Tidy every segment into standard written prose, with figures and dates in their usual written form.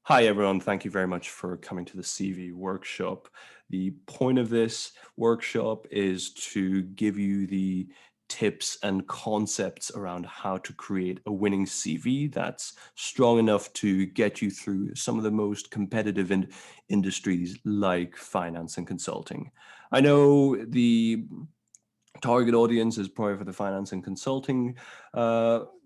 Hi, everyone. Thank you very much for coming to the CV workshop. The point of this workshop is to give you the tips and concepts around how to create a winning CV that's strong enough to get you through some of the most competitive industries like finance and consulting. I know the target audience is probably for the finance and consulting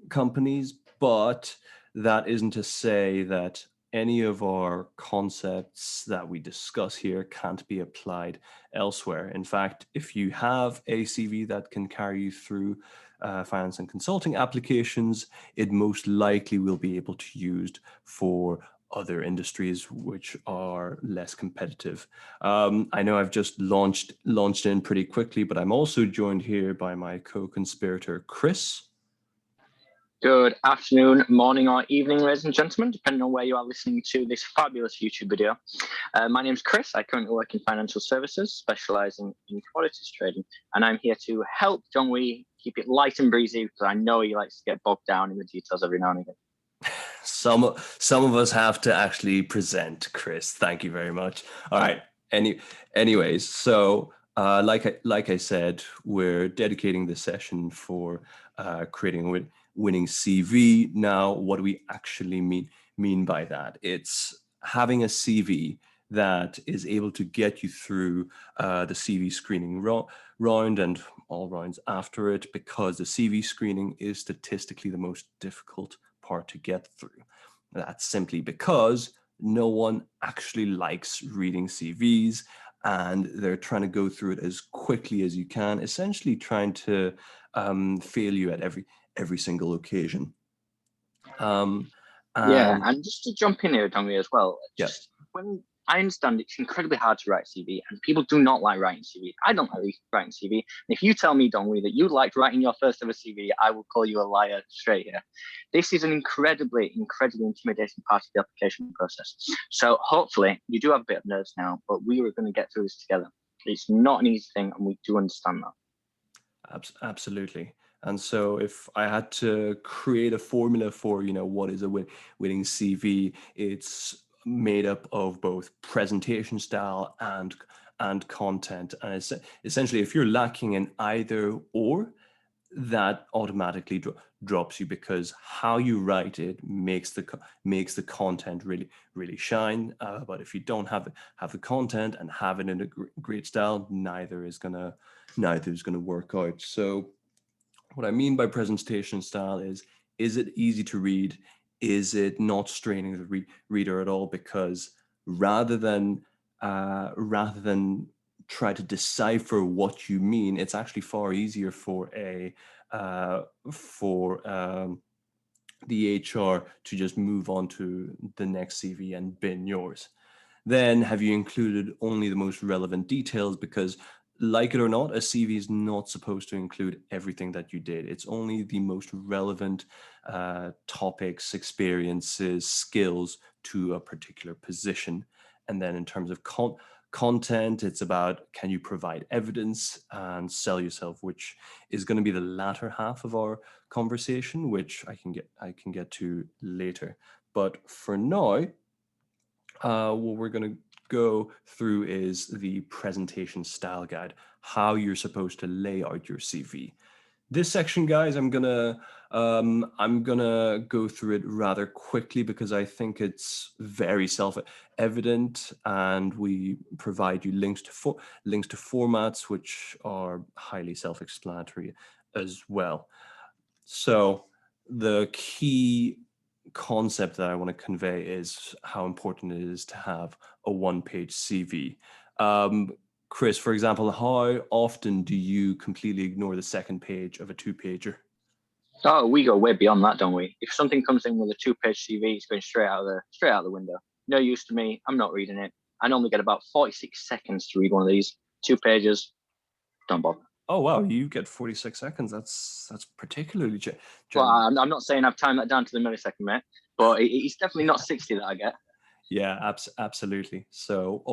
companies, but that isn't to say that any of our concepts that we discuss here can't be applied elsewhere. In fact, if you have a CV that can carry you through finance and consulting applications, it most likely will be able to be used for other industries which are less competitive. I know I've just launched in pretty quickly, but I'm also joined here by my co-conspirator, Chris. Good afternoon, morning, or evening, ladies and gentlemen, depending on where you are listening to this fabulous YouTube video. My name is Chris. I currently work in financial services, specializing in commodities trading, and I'm here to help John Wee keep it light and breezy because I know he likes to get bogged down in the details every now and again. Some of us have to actually present, Chris. Thank you very much. All right. Anyways, so like I said, we're dedicating this session for creating a winning CV. Now, what do we actually mean by that? It's having a CV that is able to get you through the CV screening round and all rounds after it, because the CV screening is statistically the most difficult part to get through. That's simply because no one actually likes reading CVs, and they're trying to go through it as quickly as you can, essentially trying to fail you at every single occasion. And just to jump in here, John Wee, as well, Yes. When I understand it's incredibly hard to write CV, and people do not like writing CV. I don't like writing CV. And if you tell me, Don Wee, that you liked writing your first ever CV, I will call you a liar straight here. This is an incredibly intimidating part of the application process. So hopefully you do have a bit of nerves now, but we are going to get through this together. It's not an easy thing, and we do understand that. Absolutely. And so if I had to create a formula for, what is a winning CV, it's made up of both presentation style and content. And it's essentially, if you're lacking in either or, that automatically drops you, because how you write it makes the content really shine. But if you don't have the content and have it in a great style, neither is gonna work out. So what I mean by presentation style is it easy to read? Is it not straining the reader at all? Because rather than try to decipher what you mean, it's actually far easier for the HR to just move on to the next CV and bin yours. Then have you included only the most relevant details? Because like it or not, a CV is not supposed to include everything that you did. It's only the most relevant topics, experiences, skills to a particular position. And then in terms of content, it's about, can you provide evidence and sell yourself, which is going to be the latter half of our conversation, which I can get to later. But for now, what we're going to go through is the presentation style guide, how you're supposed to lay out your CV. This section, guys, I'm gonna go through it rather quickly because I think it's very self-evident, and we provide you links to formats which are highly self-explanatory as well. So the key concept that I want to convey is how important it is to have a one-page CV. Chris, for example, how often do you completely ignore the second page of a two-pager? Oh, we go way beyond that, don't we? If something comes in with a two-page CV, it's going straight out the window. No use to me. I'm not reading it. I normally get about 46 seconds to read one of these. 2 pages. Don't bother. Oh wow, you get 46 seconds. That's particularly generous. Well, I'm not saying I've timed that down to the millisecond, mate, but it's definitely not 60 that I get. Yeah, absolutely. So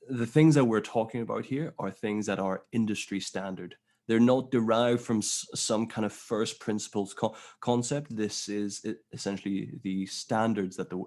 the things that we're talking about here are things that are industry standard. They're not derived from some kind of first principles concept. This is essentially the standards that the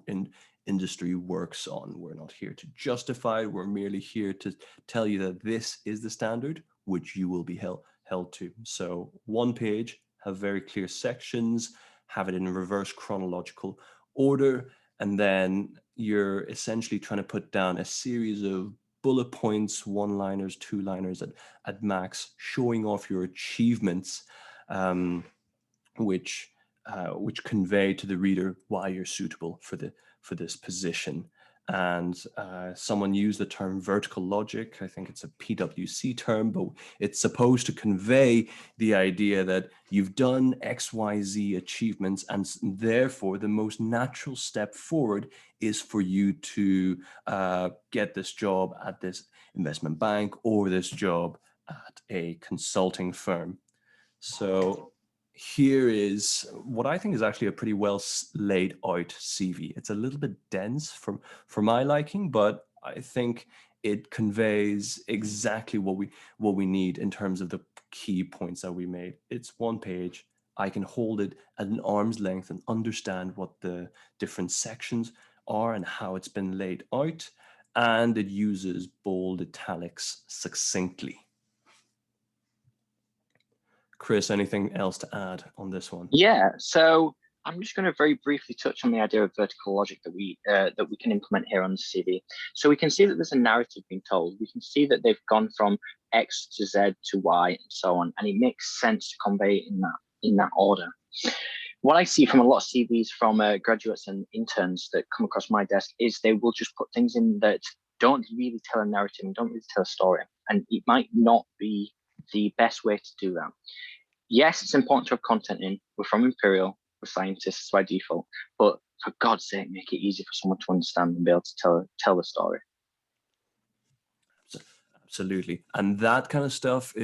industry works on. We're not here to justify it. We're merely here to tell you that this is the standard which you will be held to. So one page, have very clear sections, have it in reverse chronological order, and then you're essentially trying to put down a series of bullet points, one-liners, two-liners at max, showing off your achievements, which convey to the reader why you're suitable for this position. And someone used the term vertical logic. I think it's a PwC term, but it's supposed to convey the idea that you've done XYZ achievements, and therefore the most natural step forward is for you to get this job at this investment bank or this job at a consulting firm. So here is what I think is actually a pretty well laid out CV. It's a little bit dense for my liking, but I think it conveys exactly what we need in terms of the key points that we made. It's one page. I can hold it at an arm's length and understand what the different sections are and how it's been laid out. And it uses bold italics succinctly. Chris, anything else to add on this one? Yeah, so I'm just going to very briefly touch on the idea of vertical logic that we can implement here on the CV. So we can see that there's a narrative being told. We can see that they've gone from X to Z to Y and so on, and it makes sense to convey in that order. What I see from a lot of CVs from graduates and interns that come across my desk is they will just put things in that don't really tell a narrative and don't really tell a story, and it might not be the best way to do that. Yes, it's important to have content in. We're from Imperial, we're scientists by default, but for God's sake, make it easy for someone to understand and be able to tell the story. Absolutely. And that kind of stuff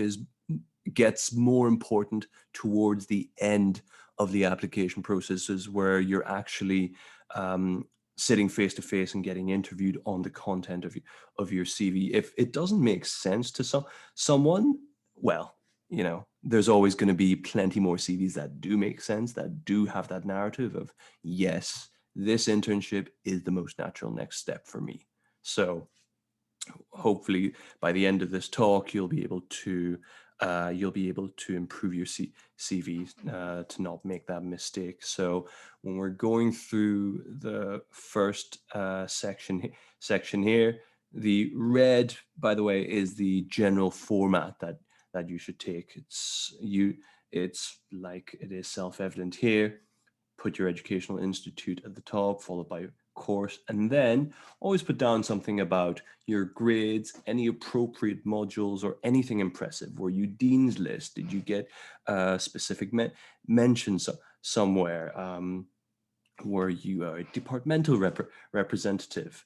gets more important towards the end of the application processes, where you're actually sitting face to face and getting interviewed on the content of your CV. If it doesn't make sense to someone, well, there's always going to be plenty more CVs that do make sense, that do have that narrative of, yes, this internship is the most natural next step for me. So hopefully by the end of this talk, you'll be able to improve your CV to not make that mistake. So when we're going through the first section here, the red, by the way, is the general format that you should take. It's like it is self-evident here. Put your educational institute at the top, followed by course, and then always put down something about your grades, any appropriate modules, or anything impressive. Were you dean's list? Did you get specific mentions somewhere? Were you a departmental representative?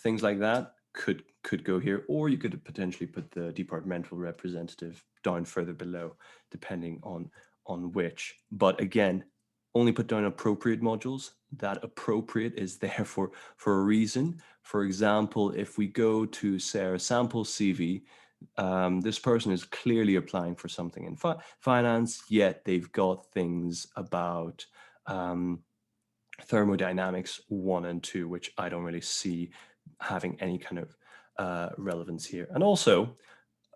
Things like that could go here, or you could potentially put the departmental representative down further below, depending on which. But again, only put down appropriate modules. That appropriate is there for a reason. For example, if we go to Sarah Sample's CV, this person is clearly applying for something in finance, yet they've got things about thermodynamics 1 and 2, which I don't really see having any kind of relevance here. And also,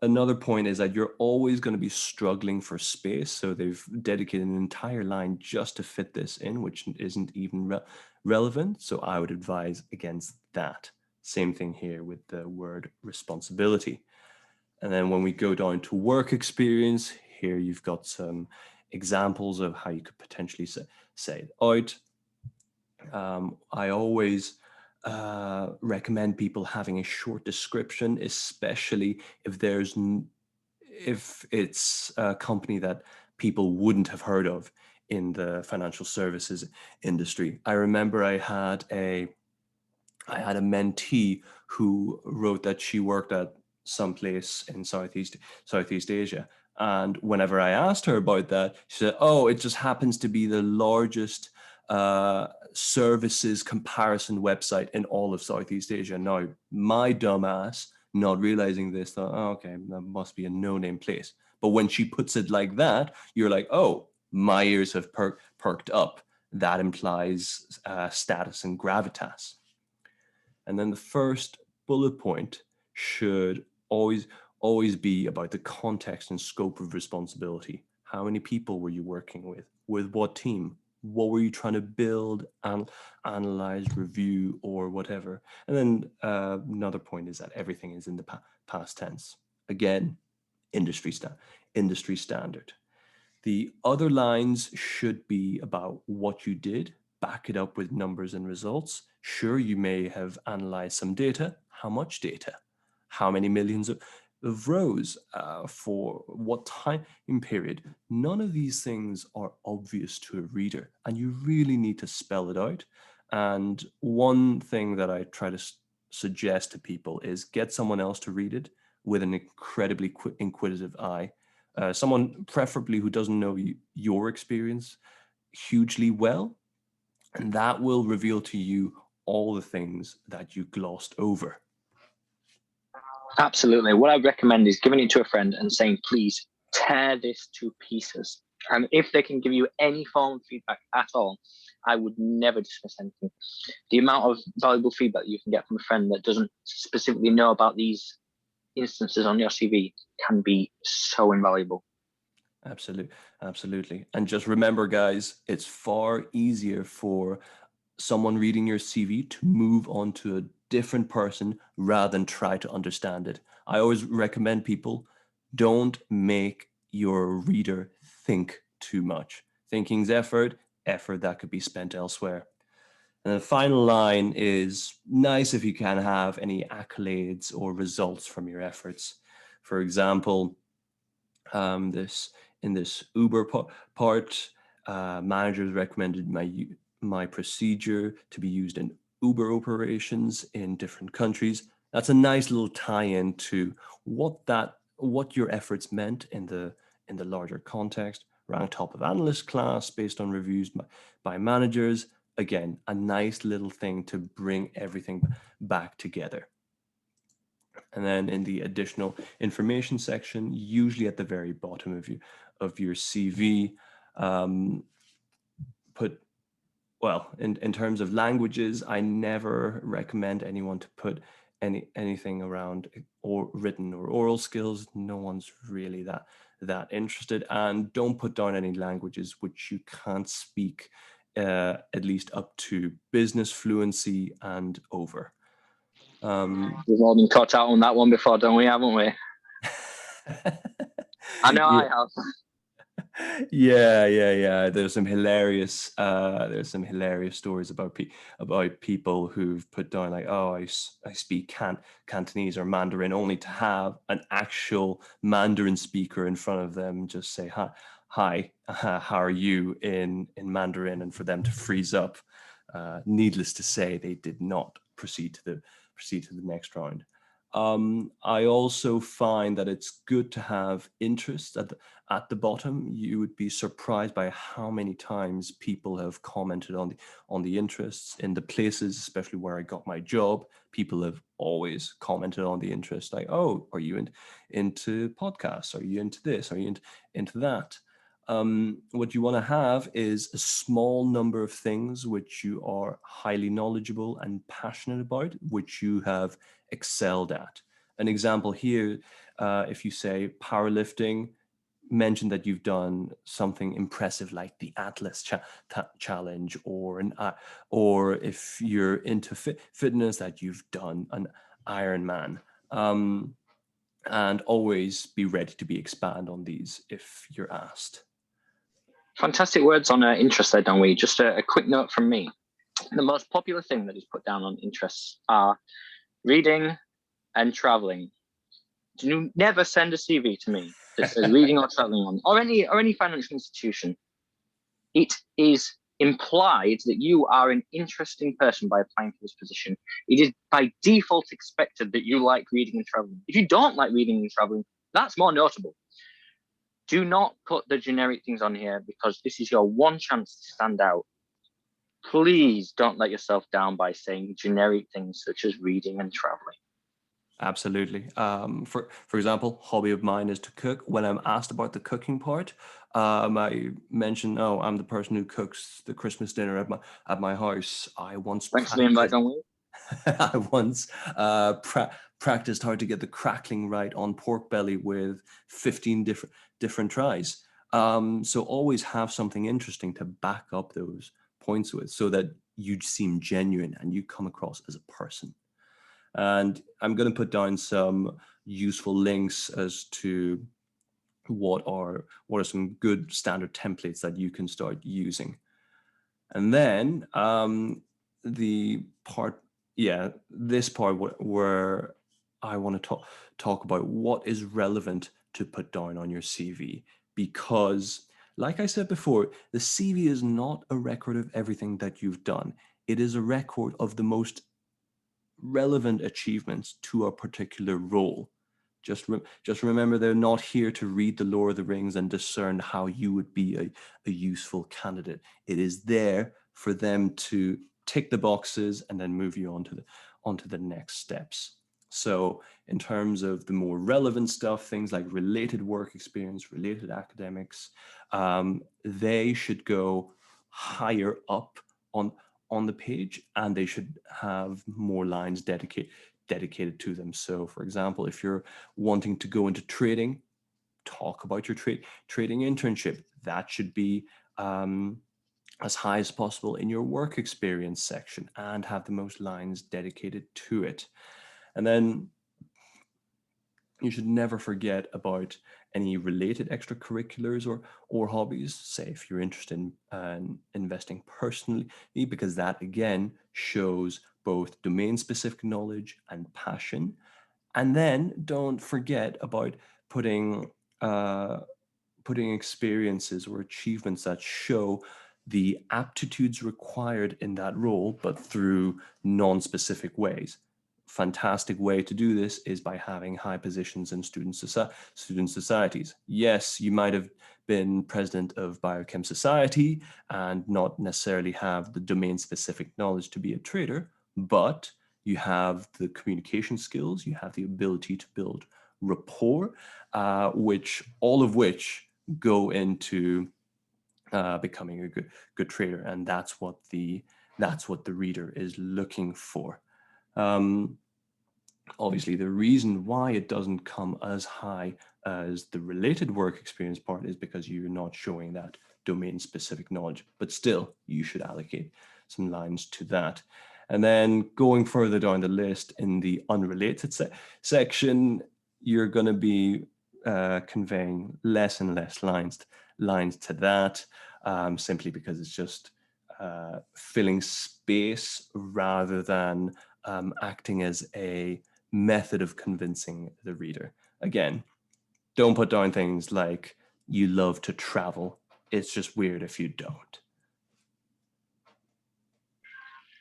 another point is that you're always going to be struggling for space. So they've dedicated an entire line just to fit this in, which isn't even relevant. So I would advise against that. Same thing here with the word responsibility. And then when we go down to work experience, here you've got some examples of how you could potentially say it out. I always recommend people having a short description, especially if it's a company that people wouldn't have heard of in the financial services industry. I remember I had a mentee who wrote that she worked at some place in Southeast Asia. And whenever I asked her about that, she said, "Oh, it just happens to be the largest services comparison website in all of Southeast Asia." Now, my dumbass, not realizing this, thought, "Oh, okay, that must be a no-name place." But when she puts it like that, you're like, oh, my ears have perked up. That implies status and gravitas. And then the first bullet point should always be about the context and scope of responsibility. How many people were you working with? With what team? What were you trying to build, analyze, review, or whatever? And then another point is that everything is in the past tense. Again, industry standard. The other lines should be about what you did, back it up with numbers and results. Sure, you may have analyzed some data. How much data? How many millions of rows? For what time period? None of these things are obvious to a reader, and you really need to spell it out. And one thing that I try to suggest to people is get someone else to read it with an incredibly inquisitive eye. Someone preferably who doesn't know your experience hugely well, and that will reveal to you all the things that you glossed over. Absolutely. What I recommend is giving it to a friend and saying, please tear this to pieces. And if they can give you any form of feedback at all, I would never dismiss anything. The amount of valuable feedback you can get from a friend that doesn't specifically know about these instances on your CV can be so invaluable. Absolutely. And just remember, guys, it's far easier for someone reading your CV to move on to a different person rather than try to understand it. I always recommend people don't make your reader think too much. Thinking's effort that could be spent elsewhere. And the final line is nice if you can have any accolades or results from your efforts. For example, this Uber part, managers recommended my procedure to be used in Uber operations in different countries. That's a nice little tie-in to what your efforts meant in the larger context. Ranked top of analyst class based on reviews by managers. Again, a nice little thing to bring everything back together. And then in the additional information section, usually at the very bottom of your CV, put, well, in terms of languages, I never recommend anyone to put anything around or written or oral skills. No one's really that interested. And don't put down any languages which you can't speak at least up to business fluency and over. We've all been caught out on that one before, don't we? Haven't we? I know Yeah. I have. Yeah. There's some hilarious stories about people who've put down like, oh, I speak Cantonese or Mandarin, only to have an actual Mandarin speaker in front of them just say hi, how are you in Mandarin, and for them to freeze up. Needless to say, they did not proceed to the next round. I also find that it's good to have interest at the bottom. You would be surprised by how many times people have commented on the interests in the places, especially where I got my job. People have always commented on the interest, like, oh, are you into podcasts? Are you into this? Are you into that? What you want to have is a small number of things which you are highly knowledgeable and passionate about, which you have excelled at. An example here, if you say powerlifting, mention that you've done something impressive like the Atlas challenge, or if you're into fitness, that you've done an Ironman. And always be ready to expand on these if you're asked. Fantastic words on interest there, don't we? Just a quick note from me. The most popular thing that is put down on interests are reading and traveling. Do you never send a CV to me that says reading or traveling on, or any financial institution? It is implied that you are an interesting person by applying for this position. It is by default expected that you like reading and traveling. If you don't like reading and traveling, that's more notable. Do not put the generic things on here, because this is your one chance to stand out. Please don't let yourself down by saying generic things such as reading and traveling. Absolutely. For example, hobby of mine is to cook. When I'm asked about the cooking part, I mention, "Oh, I'm the person who cooks the Christmas dinner at my house." I once Thanks for the invite, practiced. don't we? I once practiced how to get the crackling right on pork belly with 15 different tries. So always have something interesting to back up those points with, so that you seem genuine and you come across as a person. And I'm going to put down some useful links as to what are some good standard templates that you can start using. And then the part, yeah, this part where I want to talk about what is relevant to put down on your CV, because, like I said before, the CV is not a record of everything that you've done. It is a record of the most relevant achievements to a particular role. Just remember, they're not here to read the Lord of the Rings and discern how you would be a useful candidate. It is there for them to tick the boxes and then move you onto the next steps. So in terms of the more relevant stuff, things like related work experience, related academics, they should go higher up on on the page, and they should have more lines dedicated to them. So for example, if you're wanting to go into trading, talk about your trading internship. That should be as high as possible in your work experience section and have the most lines dedicated to it. And then you should never forget about any related extracurriculars or hobbies. Say if you're interested in investing personally, because that again shows both domain specific knowledge and passion. And then don't forget about putting uh, putting experiences or achievements that show the aptitudes required in that role, but through non-specific ways. Fantastic way to do this is by having high positions in student societies. Yes, you might have been president of Biochem Society and not necessarily have the domain specific knowledge to be a trader, but you have the communication skills, you have the ability to build rapport, which all of which go into becoming a good trader, and that's what the reader is looking for. Um, Obviously, the reason why it doesn't come as high as the related work experience part is because you're not showing that domain specific knowledge, but still you should allocate some lines to that. And then going further down the list in the unrelated section, you're going to be conveying less and less lines to that, simply because it's just filling space rather than acting as a method of convincing the reader. Again, don't put down things like you love to travel. It's just weird if you don't.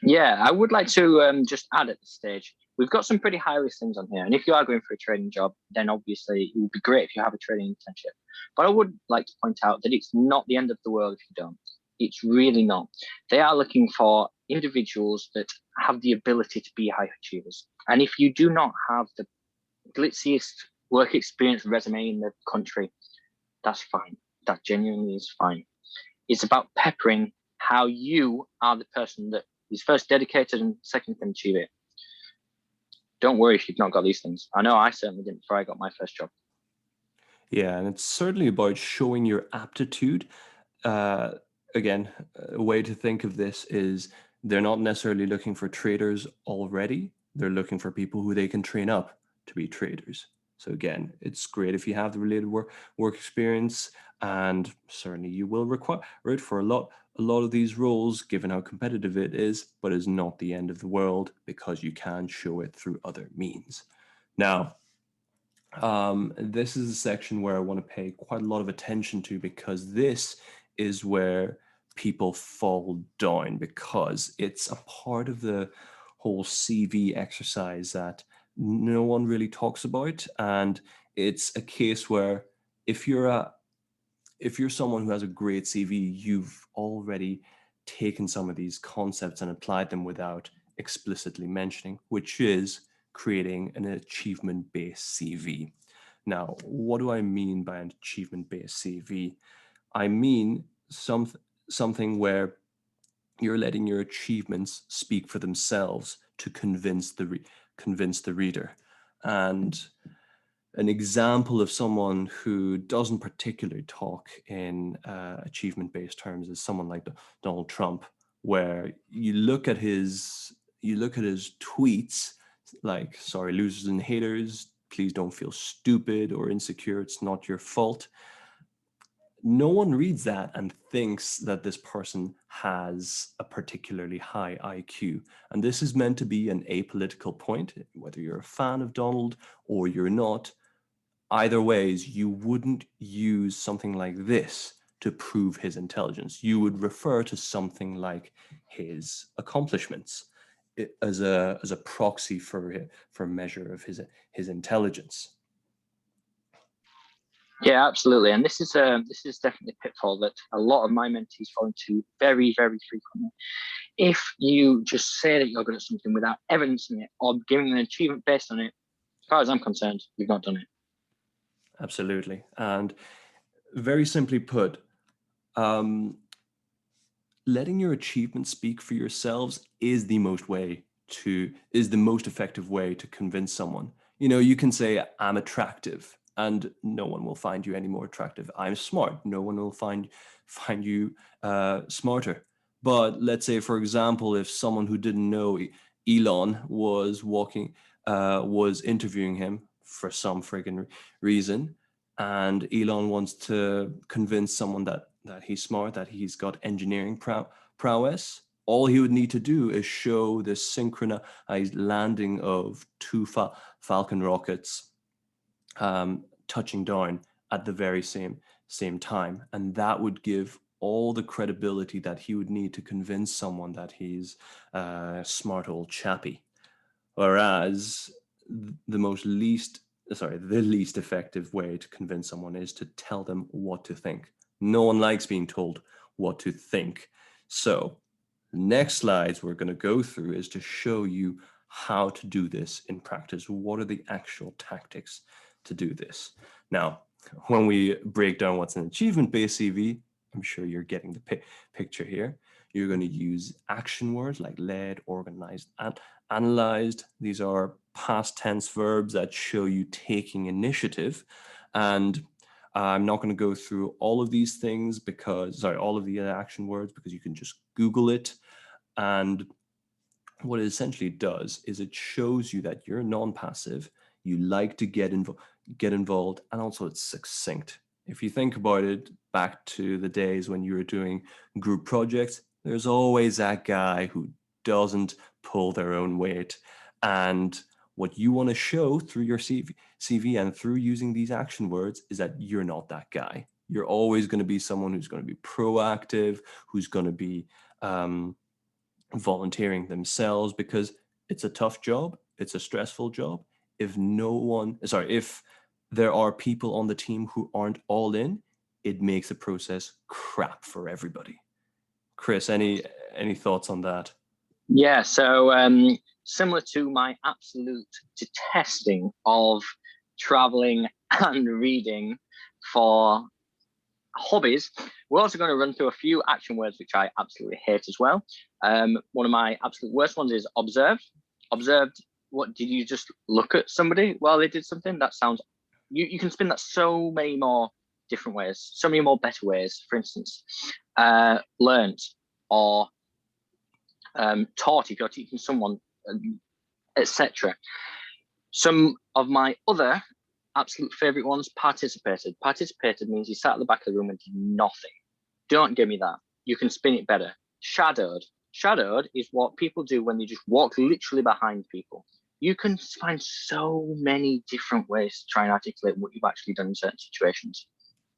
Yeah, I would like to just add at this stage, we've got some pretty high risk things on here. And if you are going for a trading job, then obviously it would be great if you have a trading internship. But I would like to point out that it's not the end of the world if you don't. It's really not. They are looking for individuals that have the ability to be high achievers. And if you do not have the glitziest work experience resume in the country, that's fine. That genuinely is fine. It's about peppering how you are the person that is first dedicated and second can achieve it. Don't worry if you've not got these things. I know I certainly didn't before I got my first job. Yeah, and it's certainly about showing your aptitude. Uh, Again, a way to think of this is they're not necessarily looking for traders already. They're looking for people who they can train up to be traders. So again, it's great if you have the related work experience, and certainly you will require it for a lot of these roles, given how competitive it is, but is not the end of the world because you can show it through other means. Now, this is a section where I want to pay quite a lot of attention to, because this is where people fall down, because it's a part of the whole CV exercise that no one really talks about. And it's a case where if you're a if you're someone who has a great CV, you've already taken some of these concepts and applied them without explicitly mentioning, which is creating an achievement-based CV. Now, what do I mean by an achievement-based CV? I mean something where you're letting your achievements speak for themselves to convince the reader. And an example of someone who doesn't particularly talk in achievement-based terms is someone like Donald Trump, where you look at his tweets, like, sorry, losers and haters, please don't feel stupid or insecure, it's not your fault. No one reads that and thinks that this person has a particularly high IQ. And this is meant to be an apolitical point, whether you're a fan of Donald or you're not. Either ways, you wouldn't use something like this to prove his intelligence. You would refer to something like his accomplishments as a proxy for measure of his intelligence. Yeah, absolutely. And this is definitely a pitfall that a lot of my mentees fall into very, very frequently. If you just say that you're good at something without evidencing it or giving an achievement based on it, as far as I'm concerned, you've not done it. Absolutely. And very simply put, letting your achievements speak for yourselves is the most effective way to convince someone. You know, you can say, I'm attractive, and no one will find you any more attractive. I'm smart, no one will find you smarter. But let's say, for example, if someone who didn't know Elon was interviewing him for some friggin' reason, and Elon wants to convince someone that he's smart, that he's got engineering prowess, all he would need to do is show the synchronized landing of two Falcon rockets touching down at the very same time. And that would give all the credibility that he would need to convince someone that he's a smart old chappy. Whereas the least effective way to convince someone is to tell them what to think. No one likes being told what to think. So the next slides we're going to go through is to show you how to do this in practice. What are the actual tactics to do this? Now, when we break down what's an achievement-based CV, I'm sure you're getting the picture here. You're going to use action words like led, organized, and analyzed. These are past tense verbs that show you taking initiative. And I'm not going to go through all of these things all of the action words, because you can just Google it. And what it essentially does is it shows you that you're non-passive, you like to get involved, and also it's succinct. If you think about it, back to the days when you were doing group projects, there's always that guy who doesn't pull their own weight. And what you want to show through your CV and through using these action words is that you're not that guy. You're always going to be someone who's going to be proactive, who's going to be volunteering themselves, because it's a tough job, it's a stressful job. If there are people on the team who aren't all in, it makes the process crap for everybody. Chris, any thoughts on that? Yeah, so similar to my absolute detesting of traveling and reading for hobbies, we're also going to run through a few action words which I absolutely hate as well. One of my absolute worst ones is observed. Observed, what, did you just look at somebody while they did something? That sounds, you can spin that so many more different ways, so many more better ways. For instance, learned or taught if you're teaching someone, etc. Some of my other absolute favorite ones, participated. Participated means you sat at the back of the room and did nothing. Don't give me that. You can spin it better. Shadowed. Shadowed is what people do when they just walk literally behind people. You can find so many different ways to try and articulate what you've actually done in certain situations.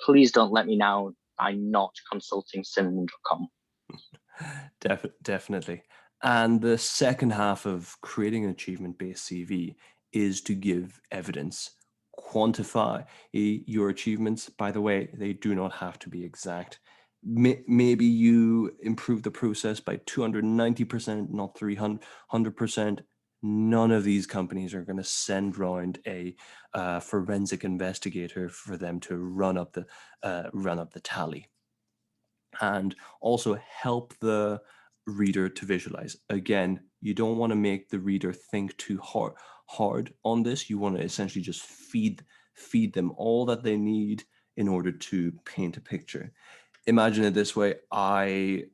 Please don't let me now by not consulting synonym.com. Definitely. And the second half of creating an achievement-based CV is to give evidence. Quantify your achievements. By the way, they do not have to be exact. Maybe you improve the process by 290%, not 300%. none of these companies are going to send round a forensic investigator for them to run up the tally, and also help the reader to visualize. Again, you don't want to make the reader think too hard on this. You want to essentially just feed them all that they need in order to paint a picture. Imagine it this way: I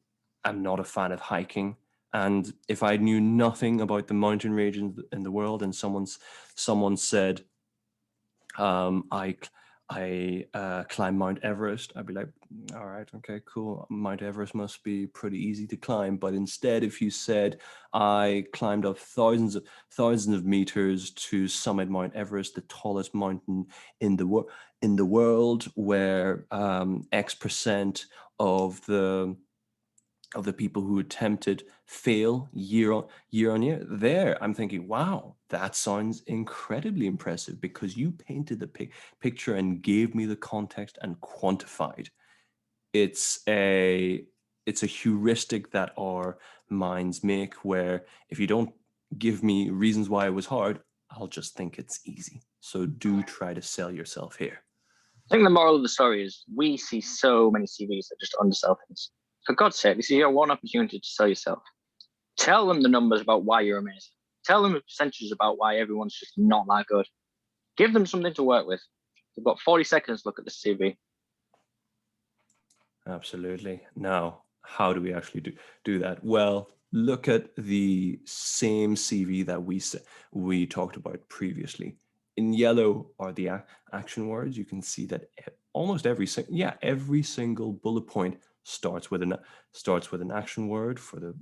am not a fan of hiking, and if I knew nothing about the mountain regions in the world, and someone said, I climb Mount Everest, I'd be like, all right, okay, cool. Mount Everest must be pretty easy to climb. But instead, if you said I climbed up thousands of meters to summit Mount Everest, the tallest mountain in the world, where X% of the people who attempted fail year on year, there I'm thinking, wow, that sounds incredibly impressive, because you painted the picture and gave me the context and quantified. It's a heuristic that our minds make, where if you don't give me reasons why it was hard, I'll just think it's easy. So do try to sell yourself here. I think the moral of the story is we see so many CVs that just undersell things. For God's sake, this is your one opportunity to sell yourself. Tell them the numbers about why you're amazing. Tell them the percentages about why everyone's just not that good. Give them something to work with. They've got 40 seconds to look at the CV. Absolutely. Now, how do we actually do that? Well, look at the same CV that we talked about previously. In yellow are the action words. You can see that almost every single bullet point starts with an action word, for the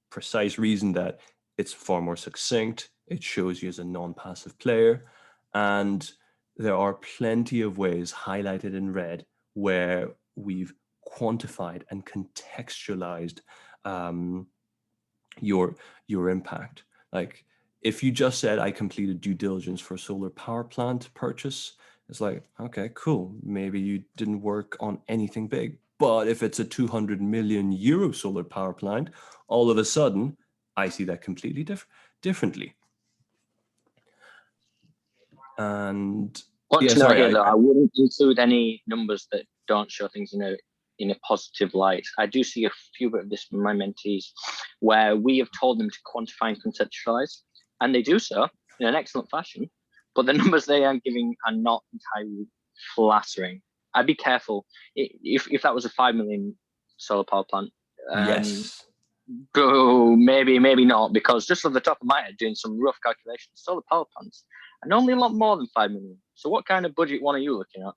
precise reason that it's far more succinct. It shows you as a non-passive player, and there are plenty of ways highlighted in red where we've quantified and contextualized your impact. Like, if you just said I completed due diligence for a solar power plant purchase, it's like, okay, cool. Maybe you didn't work on anything big. But if it's a 200 million euro solar power plant, all of a sudden, I see that completely differently. And Want yeah, to know sorry, here, though, I wouldn't include any numbers that don't show things in a positive light. I do see a few bit of this from my mentees, where we have told them to quantify and conceptualize, and they do so in an excellent fashion, but the numbers they are giving are not entirely flattering. I'd be careful. If that was a 5 million solar power plant, yes. go maybe not, because just off the top of my head, doing some rough calculations, solar power plants are normally a lot more than 5 million. So what kind of budget one are you looking at?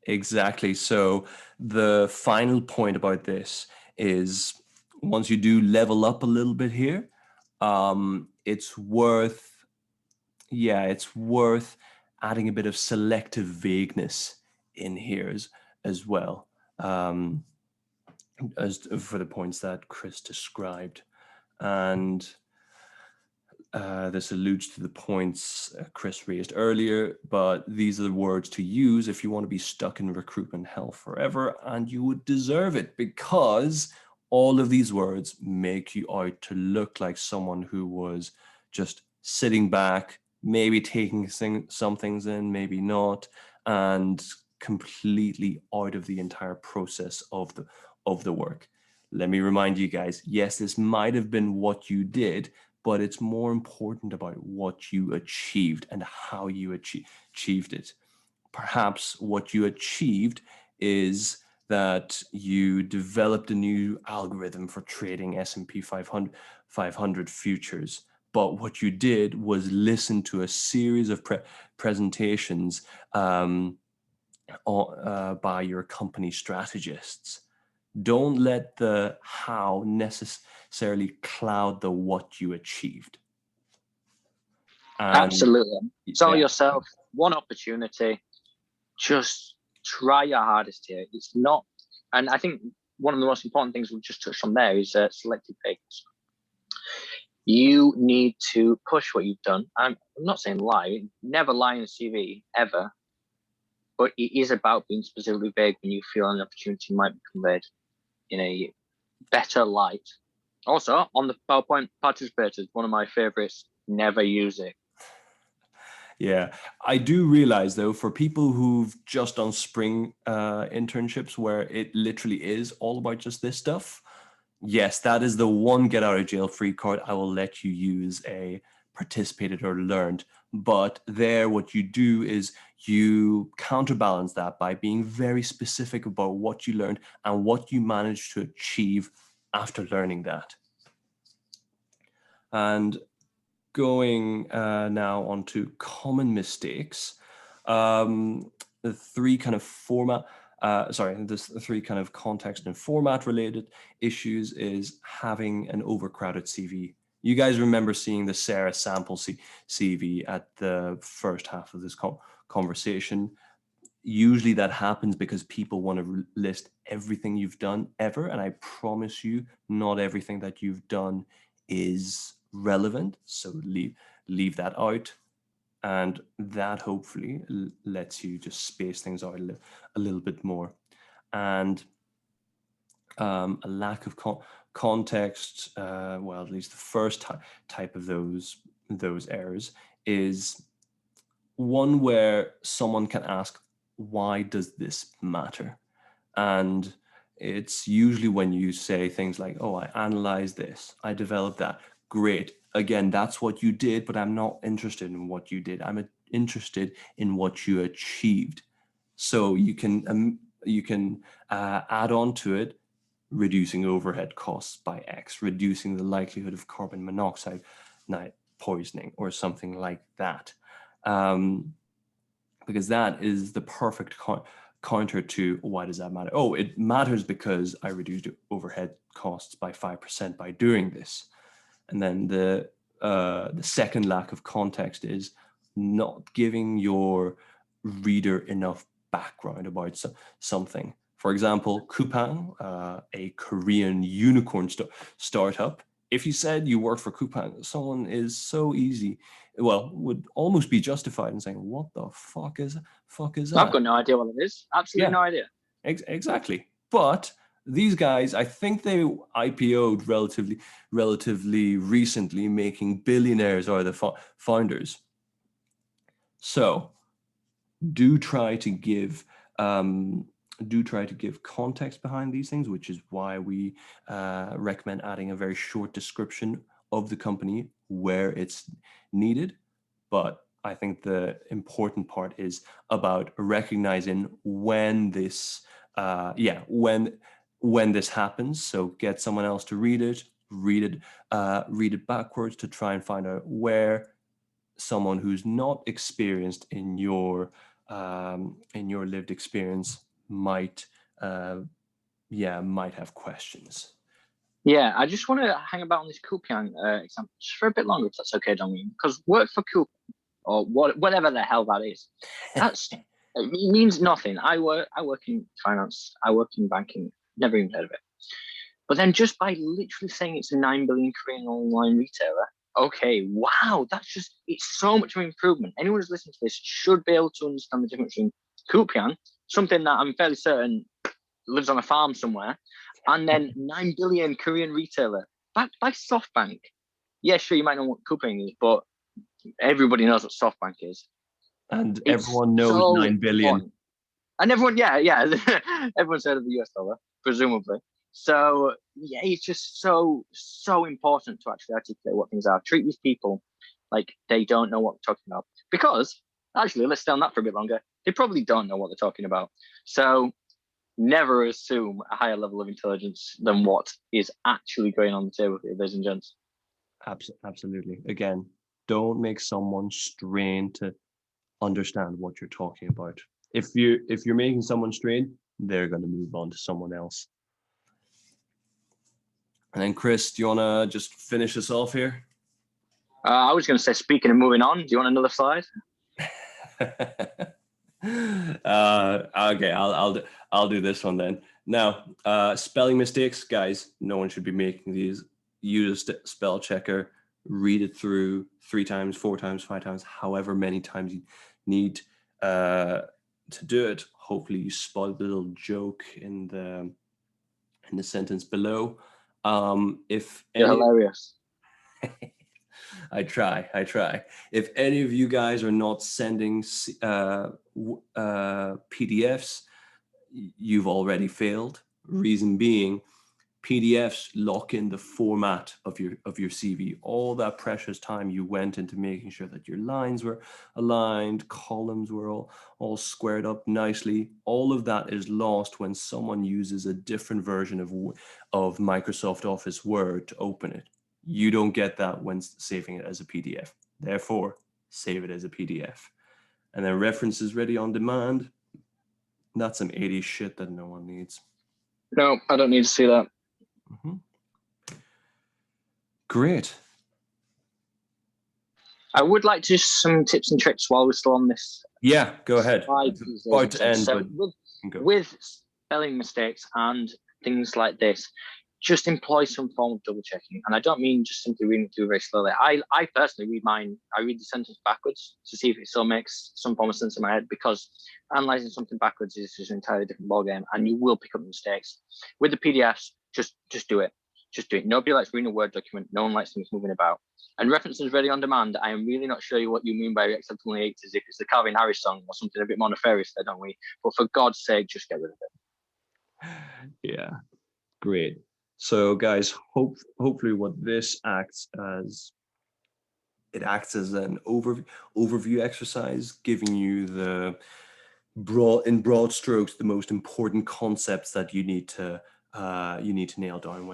Exactly. So the final point about this is, once you do level up a little bit here, it's worth adding a bit of selective vagueness in here as well, as for the points that Chris described. And this alludes to the points Chris raised earlier, but these are the words to use if you want to be stuck in recruitment hell forever, and you would deserve it, because all of these words make you out to look like someone who was just sitting back, maybe taking some things in, maybe not, and completely out of the entire process of the work. Let me remind you guys, yes, this might have been what you did, but it's more important about what you achieved and how you achieved it. Perhaps what you achieved is that you developed a new algorithm for trading S&P 500 futures. But what you did was listen to a series of presentations by your company strategists. Don't let the how necessarily cloud the what you achieved. Absolutely. Sell Yeah. yourself, one opportunity, just try your hardest here. It's not, and I think one of the most important things we've just touched on there is selective vagueness. You need to push what you've done. I'm not saying lie, never lie in a CV ever, but it is about being specifically vague when you feel an opportunity might be conveyed in a better light Also, on the PowerPoint participators, one of my favorites, never use it. Yeah, I do realize though, for people who've just done spring internships where it literally is all about just this stuff, yes, that is the one get out of jail free card. I will let you use a participated or learned. But there, what you do is you counterbalance that by being very specific about what you learned and what you managed to achieve after learning that. And going now on to common mistakes. The three kind of there's three kind of context and format related issues is having an overcrowded CV. You guys remember seeing the Sarah sample CV at the first half of this conversation. Usually that happens because people want to list everything you've done ever. And I promise you, not everything that you've done is relevant. So leave that out. And that hopefully lets you just space things out a little bit more. And a lack of context, well, at least the first type of those errors is one where someone can ask, why does this matter? And it's usually when you say things like, oh, I analyzed this, I developed that. Great. Again, that's what you did, but I'm not interested in what you did. I'm interested in what you achieved. So you can add on to it, reducing overhead costs by X, reducing the likelihood of carbon monoxide poisoning or something like that. Because that is the perfect counter to why does that matter? Oh, it matters because I reduced overhead costs by 5% by doing this. And then the second lack of context is not giving your reader enough background about something. For example, Coupang, a Korean unicorn startup. If you said you work for Coupang, someone is so easy, well, would almost be justified in saying, what the fuck is that? I've got no idea what it is. Absolutely no idea. Exactly. But these guys, I think they IPO'd relatively recently, making billionaires out of the founders. So do try to give context behind these things, which is why we recommend adding a very short description of the company where it's needed. But I think the important part is about recognizing when this when this happens. So get someone else to read it backwards to try and find out where someone who's not experienced in your lived experience might have questions. Yeah, I just want to hang about on this Coupang example just for a bit longer, if that's okay, Dominic. Because work for Coupang, or whatever the hell that is, it means nothing. I work in finance, I work in banking, never even heard of it. But then just by literally saying it's a 9 billion Korean online retailer, okay, wow, it's so much of an improvement. Anyone who's listening to this should be able to understand the difference between Coupang, something that I'm fairly certain lives on a farm somewhere, and then 9 billion Korean retailer backed by SoftBank. Yeah, sure, you might know what Coupang is, but everybody knows what SoftBank is. And everyone knows so 9 billion. Important. And everyone, yeah, everyone's heard of the US dollar, presumably. So yeah, it's just so important to actually articulate what things are. Treat these people like they don't know what they're talking about. Because actually, let's stay on that for a bit longer. They probably don't know what they're talking about. So never assume a higher level of intelligence than what is actually going on the table here, ladies and gents. Absolutely. Again, don't make someone strain to understand what you're talking about. If you're making someone strain, they're going to move on to someone else. And then Chris, do you want to just finish us off here? I was going to say, speaking of moving on, do you want another slide? Okay, I'll do this one then. Now, spelling mistakes, guys. No one should be making these. Use a spell checker. Read it through 3 times, 4 times, 5 times, however many times you need to do it. Hopefully, you spot the little joke in the sentence below. If You're any, hilarious. I try. If any of you guys are not sending PDFs, you've already failed. Reason being, PDFs lock in the format of your CV. All that precious time you went into making sure that your lines were aligned, columns were all squared up nicely. All of that is lost when someone uses a different version of Microsoft Office Word to open it. You don't get that when saving it as a PDF. Therefore, save it as a PDF. And then references ready on demand. That's some 80s shit that no one needs. No, I don't need to see that. Mm-hmm. Great. I would like to just some tips and tricks while we're still on this. Yeah, go ahead. About to end, so with spelling mistakes and things like this, just employ some form of double checking. And I don't mean just simply reading through very slowly. I personally read mine. I read the sentence backwards to see if it still makes some form of sense in my head, because analyzing something backwards is just an entirely different ballgame, and you will pick up mistakes. With the PDFs, just do it. Just do it. Nobody likes reading a Word document. No one likes things moving about. And references ready on demand, I am really not sure what you mean by acceptable in the 80s, if it's the Calvin Harris song or something a bit more nefarious there, don't we? But for God's sake, just get rid of it. Yeah, great. So guys, hopefully what this acts as an overview exercise, giving you in broad strokes, the most important concepts that you need to nail down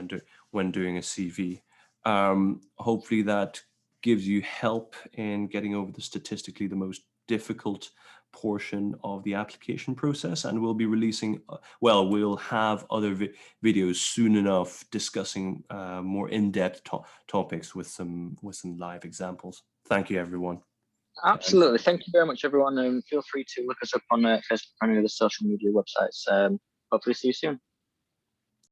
when doing a CV. Hopefully that gives you help in getting over statistically the most difficult portion of the application process, and we'll be releasing, we'll have other videos soon enough discussing more in-depth topics with some live examples. Thank you, everyone. Absolutely. Thank you very much, everyone. Feel free to look us up on Facebook or any of the social media websites. Hopefully see you soon.